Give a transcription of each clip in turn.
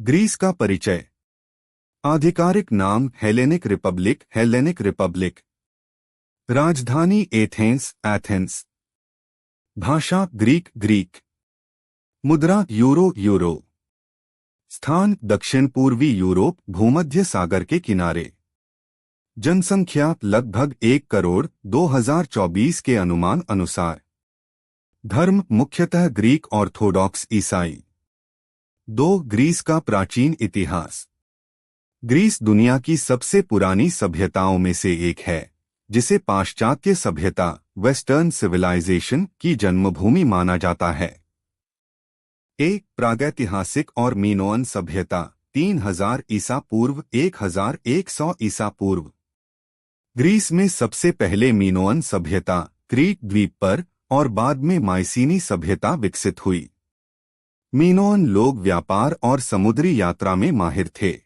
Greece का परिचय। आधिकारिक नाम हेलेनिक रिपब्लिक, हेलेनिक रिपब्लिक। राजधानी एथेंस, एथेंस। भाषा ग्रीक, ग्रीक। मुद्रा यूरो, यूरो। स्थान दक्षिण पूर्वी यूरोप, भूमध्य सागर के किनारे। जनसंख्या लगभग 1 करोड़ 2024 के अनुमान अनुसार। धर्म मुख्यतः ग्रीक ऑर्थोडॉक्स ईसाई। 2. ग्रीस का प्राचीन इतिहास। ग्रीस दुनिया की सबसे पुरानी सभ्यताओं में से एक है, जिसे पाश्चात्य सभ्यता, वेस्टर्न सिविलाइजेशन की जन्मभूमि माना जाता है। एक प्रागैतिहासिक और मीनोअन सभ्यता 3000 ईसा पूर्व 1100 ईसा पूर्व। ग्रीस में सबसे पहले मीनोअन सभ्यता क्रीट द्वीप पर और बाद में माइसीनी सभ्यता विकसित हुई। मीनोअन लोग व्यापार और समुद्री यात्रा में माहिर थे।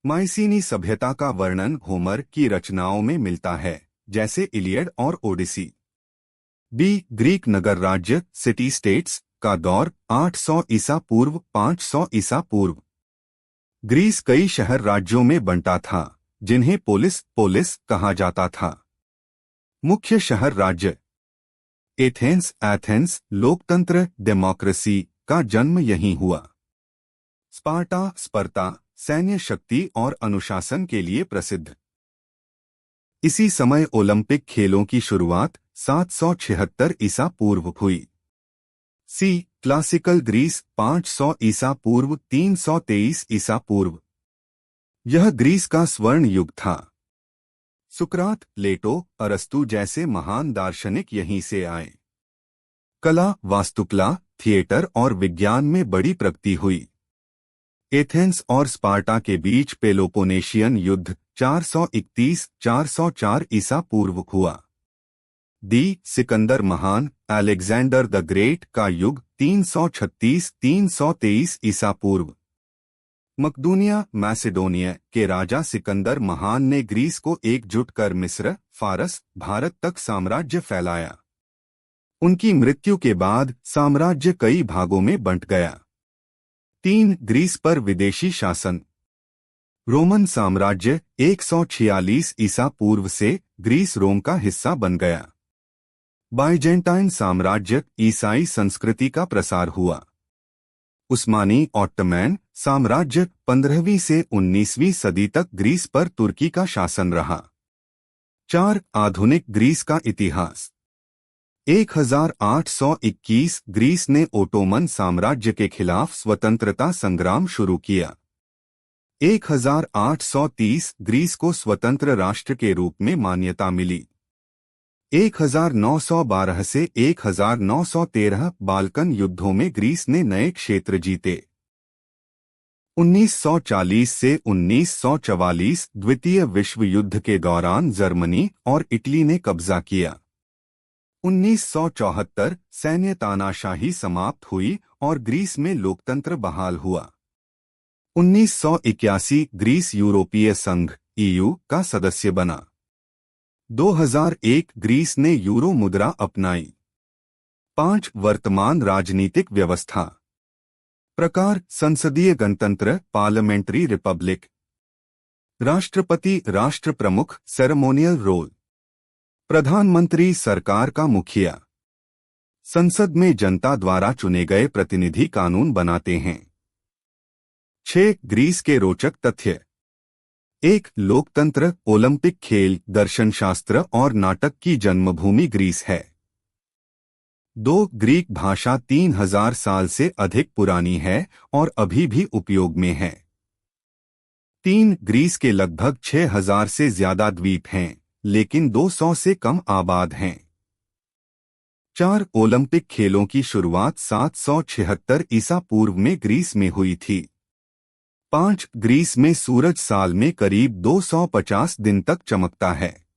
माइसीनी सभ्यता का वर्णन होमर की रचनाओं में मिलता है, जैसे इलियड और ओडिसी। ग्रीक नगर राज्य सिटी स्टेट्स का दौर 800 ईसा पूर्व 500 ईसा पूर्व। ग्रीस कई शहर राज्यों में बंटा था, जिन्हें पोलिस कहा जाता था। मुख्य शहर राज्य एथेंस, एथेंस लोकतंत्र डेमोक्रेसी का जन्म यहीं हुआ। स्पार्टा सैन्य शक्ति और अनुशासन के लिए प्रसिद्ध। इसी समय ओलंपिक खेलों की शुरुआत 776 ईसा पूर्व हुई। क्लासिकल ग्रीस 500 ईसा पूर्व 323 ईसा पूर्व। यह ग्रीस का स्वर्ण युग था। सुकरात, प्लेटो, अरस्तु जैसे महान दार्शनिक यहीं से आए। कला, वास्तुकला, थिएटर और विज्ञान में बड़ी प्रगति हुई। एथेंस और स्पार्टा के बीच पेलोपोनेशियन युद्ध 431-404 ईसा पूर्व हुआ। सिकंदर महान, अलेक्जेंडर द ग्रेट का युग 336-323 ईसा पूर्व। मकदूनिया मैसेडोनिया के राजा सिकंदर महान ने ग्रीस को एकजुट कर मिस्र, फारस, भारत तक साम्राज्य फैलाया। उनकी मृत्यु के बाद साम्राज्य कई भागों में बंट गया। 3. ग्रीस पर विदेशी शासन। रोमन साम्राज्य 146 ईसा पूर्व से ग्रीस रोम का हिस्सा बन गया। बाइजेंटाइन साम्राज्य ईसाई संस्कृति का प्रसार हुआ। उस्मानी ऑट्टमैन साम्राज्य 15वीं से 19वीं सदी तक ग्रीस पर तुर्की का शासन रहा। 4. आधुनिक ग्रीस का इतिहास। 1821 ग्रीस ने ओटोमन साम्राज्य के खिलाफ स्वतंत्रता संग्राम शुरू किया। 1830 ग्रीस को स्वतंत्र राष्ट्र के रूप में मान्यता मिली। 1912 से 1913 बाल्कन युद्धों में ग्रीस ने नए क्षेत्र जीते। 1940 से 1944 द्वितीय विश्व युद्ध के दौरान जर्मनी और इटली ने कब्जा किया। 1974 सैन्य तानाशाही समाप्त हुई और ग्रीस में लोकतंत्र बहाल हुआ। 1981 ग्रीस यूरोपीय संघ (EU) का सदस्य बना। 2001 ग्रीस ने यूरो मुद्रा अपनाई। 5. वर्तमान राजनीतिक व्यवस्था। प्रकार संसदीय गणतंत्र पार्लियामेंट्री रिपब्लिक। राष्ट्रपति राष्ट्र प्रमुख सेरेमोनियल रोल। प्रधानमंत्री सरकार का मुखिया। संसद में जनता द्वारा चुने गए प्रतिनिधि कानून बनाते हैं। 6. ग्रीस के रोचक तथ्य। 1. लोकतंत्र, ओलंपिक खेल, दर्शनशास्त्र और नाटक की जन्मभूमि ग्रीस है। 2. ग्रीक भाषा 3000 साल से अधिक पुरानी है और अभी भी उपयोग में है। 3. ग्रीस के लगभग 6000 से ज्यादा द्वीप हैं, लेकिन 200 से कम आबाद हैं। 4. ओलंपिक खेलों की शुरुआत 776 ईसा पूर्व में ग्रीस में हुई थी। 5. ग्रीस में सूरज साल में करीब 250 दिन तक चमकता है।